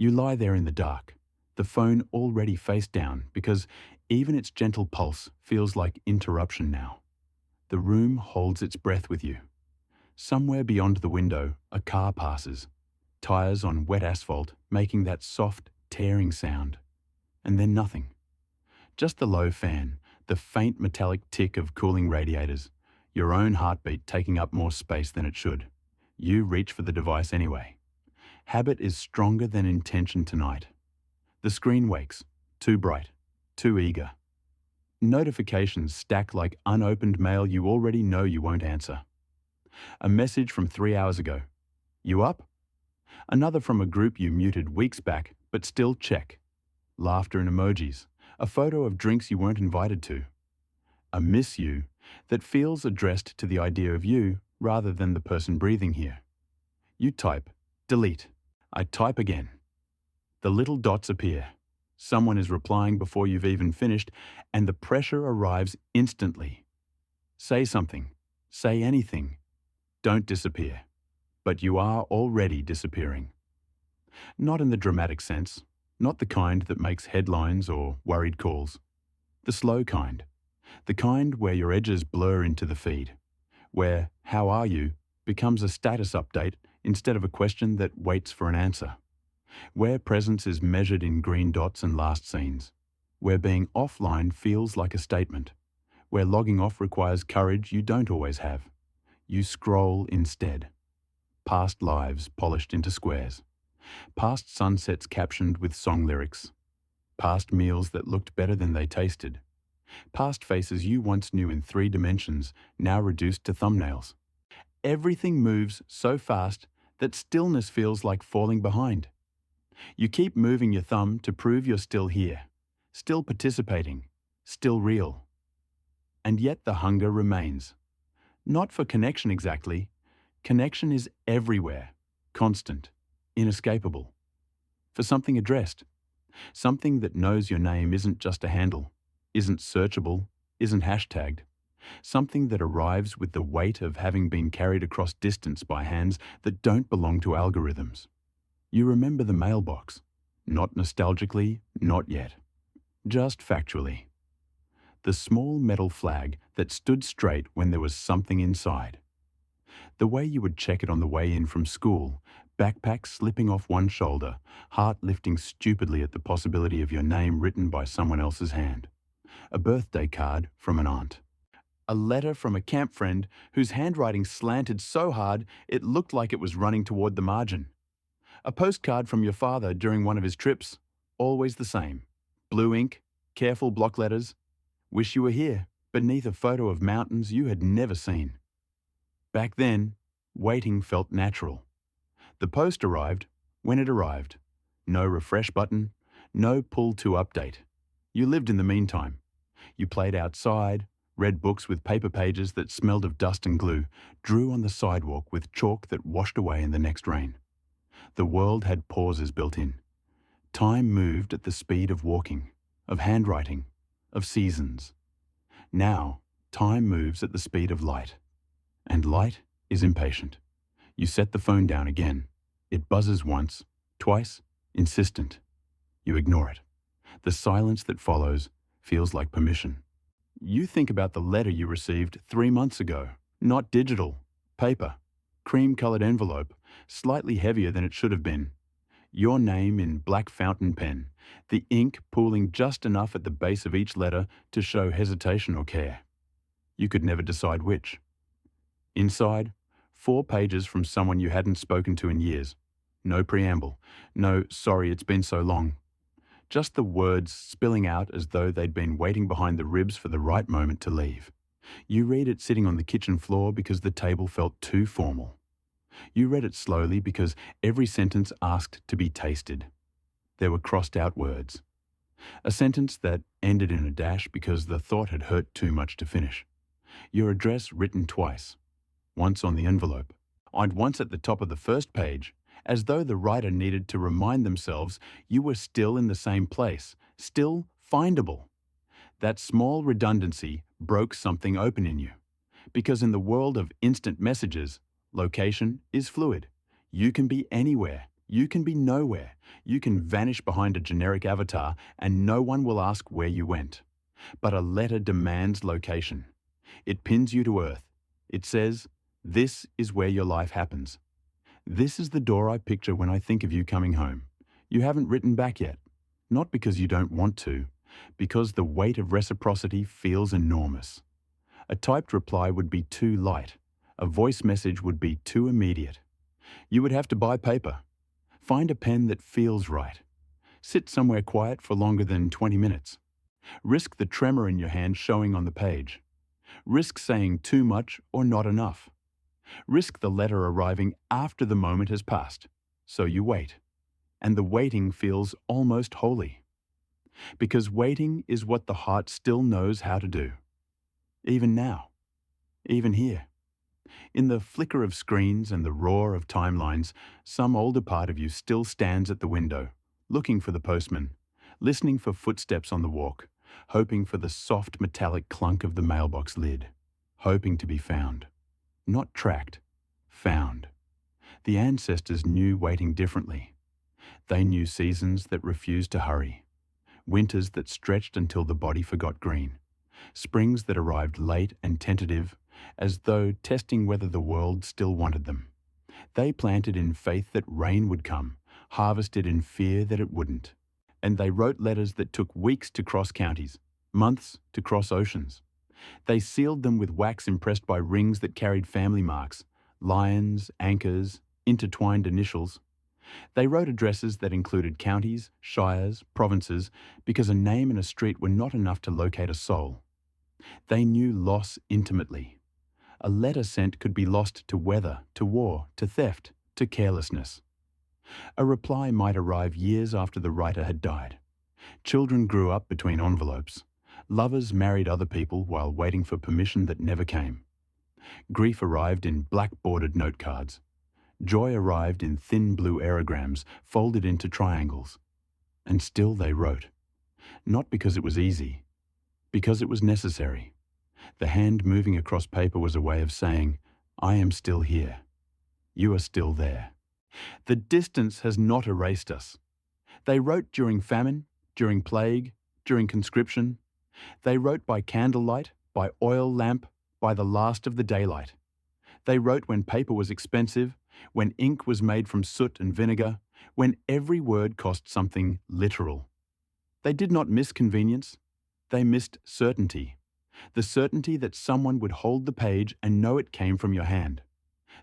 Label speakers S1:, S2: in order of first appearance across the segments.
S1: You lie there in the dark, the phone already face down because even its gentle pulse feels like interruption now. The room holds its breath with you. Somewhere beyond the window, a car passes, tires on wet asphalt making that soft, tearing sound. And then nothing. Just the low fan, the faint metallic tick of cooling radiators, your own heartbeat taking up more space than it should. You reach for the device anyway. Habit is stronger than intention tonight. The screen wakes, too bright, too eager. Notifications stack like unopened mail you already know you won't answer. A message from 3 hours ago. You up? Another from a group you muted weeks back, but still check. Laughter and emojis. A photo of drinks you weren't invited to. A miss you that feels addressed to the idea of you rather than the person breathing here. You type, delete. I type again. The little dots appear. Someone is replying before you've even finished, and the pressure arrives instantly. Say something. Say anything. Don't disappear. But you are already disappearing. Not in the dramatic sense, not the kind that makes headlines or worried calls. The slow kind. The kind where your edges blur into the feed. Where "how are you" becomes a status update instead of a question that waits for an answer. Where presence is measured in green dots and last scenes. Where being offline feels like a statement. Where logging off requires courage you don't always have. You scroll instead. Past lives polished into squares. Past sunsets captioned with song lyrics. Past meals that looked better than they tasted. Past faces you once knew in 3 dimensions, now reduced to thumbnails. Everything moves so fast that stillness feels like falling behind. You keep moving your thumb to prove you're still here, still participating, still real. And yet the hunger remains. Not for connection exactly. Connection is everywhere, constant, inescapable. For something addressed. Something that knows your name isn't just a handle, isn't searchable, isn't hashtagged. Something that arrives with the weight of having been carried across distance by hands that don't belong to algorithms. You remember the mailbox. Not nostalgically, not yet. Just factually. The small metal flag that stood straight when there was something inside. The way you would check it on the way in from school, backpack slipping off one shoulder, heart lifting stupidly at the possibility of your name written by someone else's hand. A birthday card from an aunt. A letter from a camp friend whose handwriting slanted so hard it looked like it was running toward the margin. A postcard from your father during one of his trips, always the same. Blue ink, careful block letters. Wish you were here, beneath a photo of mountains you had never seen. Back then, waiting felt natural. The post arrived when it arrived. No refresh button, no pull to update. You lived in the meantime. You played outside, read books with paper pages that smelled of dust and glue, drew on the sidewalk with chalk that washed away in the next rain. The world had pauses built in. Time moved at the speed of walking, of handwriting, of seasons. Now, time moves at the speed of light. And light is impatient. You set the phone down again. It buzzes once, twice, insistent. You ignore it. The silence that follows feels like permission. You think about the letter you received 3 months ago. Not digital, paper, cream-colored envelope, slightly heavier than it should have been. Your name in black fountain pen, the ink pooling just enough at the base of each letter to show hesitation or care. You could never decide which. Inside, 4 pages from someone you hadn't spoken to in years. No preamble, no "sorry it's been so long." Just the words spilling out as though they'd been waiting behind the ribs for the right moment to leave. You read it sitting on the kitchen floor because the table felt too formal. You read it slowly because every sentence asked to be tasted. There were crossed out words. A sentence that ended in a dash because the thought had hurt too much to finish. Your address written twice. Once on the envelope, and once at the top of the first page, as though the writer needed to remind themselves you were still in the same place, still findable. That small redundancy broke something open in you. Because in the world of instant messages, location is fluid. You can be anywhere. You can be nowhere. You can vanish behind a generic avatar and no one will ask where you went. But a letter demands location. It pins you to earth. It says, "This is where your life happens. This is the door I picture when I think of you coming home. You haven't written back yet. Not because you don't want to, because the weight of reciprocity feels enormous. A typed reply would be too light. A voice message would be too immediate. You would have to buy paper. Find a pen that feels right. Sit somewhere quiet for longer than 20 minutes. Risk the tremor in your hand showing on the page. Risk saying too much or not enough. Risk the letter arriving after the moment has passed. So you wait. And the waiting feels almost holy. Because waiting is what the heart still knows how to do. Even now. Even here. In the flicker of screens and the roar of timelines, some older part of you still stands at the window, looking for the postman, listening for footsteps on the walk, hoping for the soft metallic clunk of the mailbox lid, hoping to be found. Not tracked, found. The ancestors knew waiting differently. They knew seasons that refused to hurry, winters that stretched until the body forgot green, springs that arrived late and tentative, as though testing whether the world still wanted them. They planted in faith that rain would come, harvested in fear that it wouldn't. And they wrote letters that took weeks to cross counties, months to cross oceans. They sealed them with wax impressed by rings that carried family marks, lions, anchors, intertwined initials. They wrote addresses that included counties, shires, provinces, because a name and a street were not enough to locate a soul. They knew loss intimately. A letter sent could be lost to weather, to war, to theft, to carelessness. A reply might arrive years after the writer had died. Children grew up between envelopes. Lovers married other people while waiting for permission that never came. Grief arrived in black-bordered note cards. Joy arrived in thin blue aerograms folded into triangles. And still they wrote. Not because it was easy, because it was necessary. The hand moving across paper was a way of saying, "I am still here. You are still there." The distance has not erased us. They wrote during famine, during plague, during conscription. They wrote by candlelight, by oil lamp, by the last of the daylight. They wrote when paper was expensive, when ink was made from soot and vinegar, when every word cost something literal. They did not miss convenience. They missed certainty. The certainty that someone would hold the page and know it came from your hand.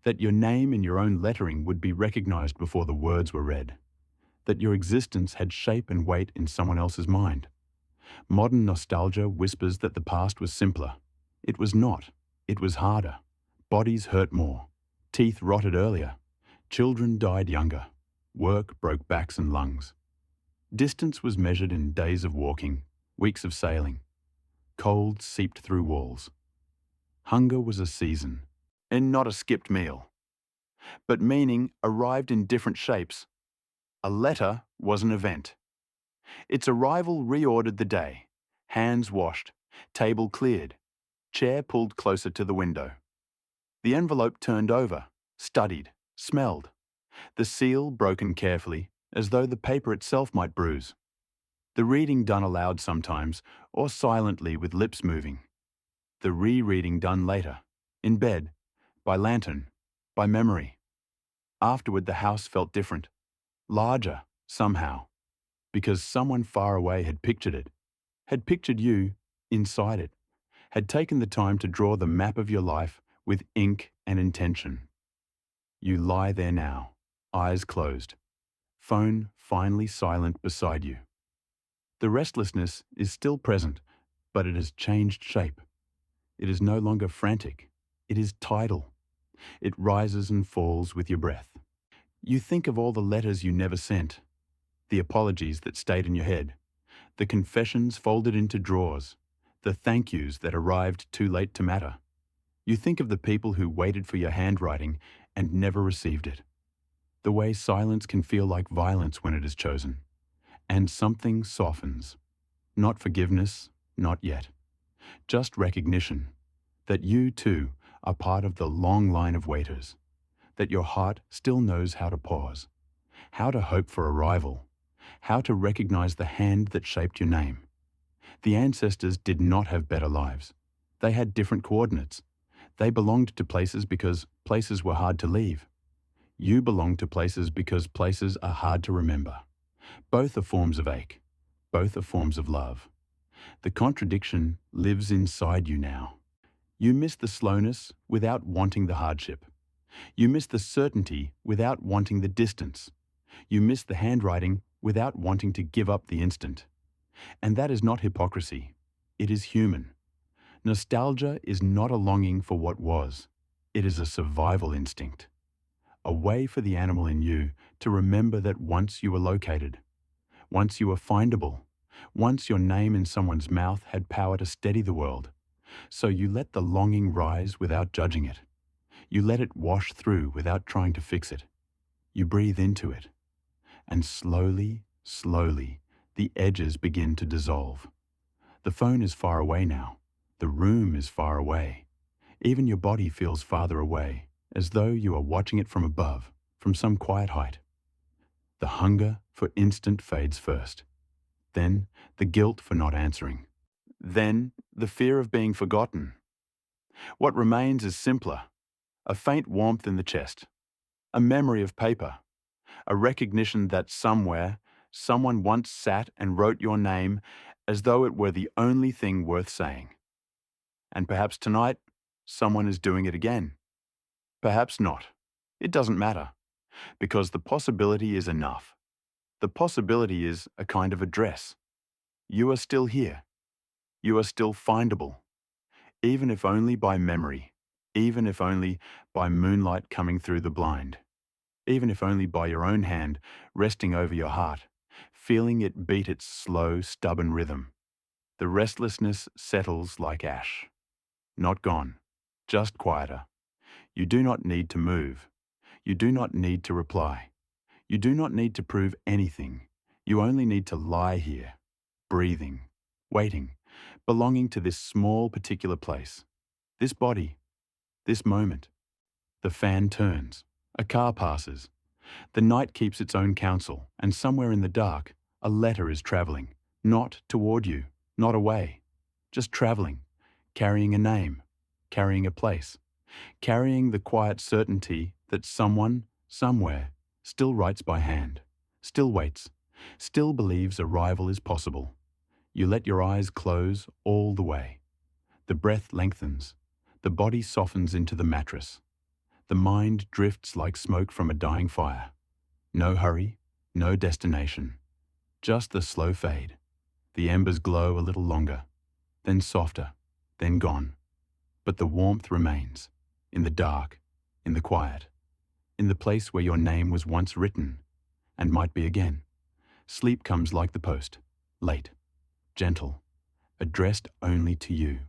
S1: That your name in your own lettering would be recognized before the words were read. That your existence had shape and weight in someone else's mind. Modern nostalgia whispers that the past was simpler. It was not. It was harder. Bodies hurt more. Teeth rotted earlier. Children died younger. Work broke backs and lungs. Distance was measured in days of walking, weeks of sailing. Cold seeped through walls. Hunger was a season, and not a skipped meal. But meaning arrived in different shapes. A letter was an event. Its arrival reordered the day. Hands washed, table cleared, chair pulled closer to the window. The envelope turned over, studied, smelled. The seal broken carefully, as though the paper itself might bruise. The reading done aloud sometimes, or silently with lips moving. The rereading done later, in bed, by lantern, by memory. Afterward the house felt different, larger, somehow, because someone far away had pictured you inside it, had taken the time to draw the map of your life with ink and intention. You lie there now, eyes closed, phone finally silent beside you. The restlessness is still present, but it has changed shape. It is no longer frantic. It is tidal. It rises and falls with your breath. You think of all the letters you never sent, the apologies that stayed in your head, the confessions folded into drawers, the thank yous that arrived too late to matter. You think of the people who waited for your handwriting and never received it. The way silence can feel like violence when it is chosen. And something softens. Not forgiveness, not yet. Just recognition that you, too, are part of the long line of waiters. That your heart still knows how to pause. how to hope for arrival, how to recognize the hand that shaped your name. The ancestors did not have better lives. They had different coordinates. They belonged to places because places were hard to leave. You belong to places because places are hard to remember. Both are forms of ache. Both are forms of love. The contradiction lives inside you now. You miss the slowness without wanting the hardship. You miss the certainty without wanting the distance. You miss the handwriting without wanting to give up the instant. And that is not hypocrisy. It is human. Nostalgia is not a longing for what was. It is a survival instinct. A way for the animal in you to remember that once you were located, once you were findable, once your name in someone's mouth had power to steady the world. So you let the longing rise without judging it. You let it wash through without trying to fix it. You breathe into it. And slowly, slowly, the edges begin to dissolve. The phone is far away now. The room is far away. Even your body feels farther away, as though you are watching it from above, from some quiet height. The hunger for instant fades first. Then the guilt for not answering. Then the fear of being forgotten. What remains is simpler. A faint warmth in the chest. A memory of paper. A recognition that somewhere, someone once sat and wrote your name as though it were the only thing worth saying. And perhaps tonight, someone is doing it again. Perhaps not. It doesn't matter, because the possibility is enough. The possibility is a kind of address. You are still here. You are still findable, even if only by memory, even if only by moonlight coming through the blind, even if only by your own hand resting over your heart, feeling it beat its slow, stubborn rhythm. The restlessness settles like ash. Not gone, just quieter. You do not need to move. You do not need to reply. You do not need to prove anything. You only need to lie here, breathing, waiting, belonging to this small particular place, this body, this moment. The fan turns. A car passes. The night keeps its own counsel, and somewhere in the dark, a letter is traveling, not toward you, not away, just traveling, carrying a name, carrying a place, carrying the quiet certainty that someone, somewhere, still writes by hand, still waits, still believes arrival is possible. You let your eyes close all the way. The breath lengthens. The body softens into the mattress. The mind drifts like smoke from a dying fire. No hurry, no destination. Just the slow fade. The embers glow a little longer, then softer, then gone. But the warmth remains, in the dark, in the quiet, in the place where your name was once written, and might be again. Sleep comes like the post, late, gentle, addressed only to you.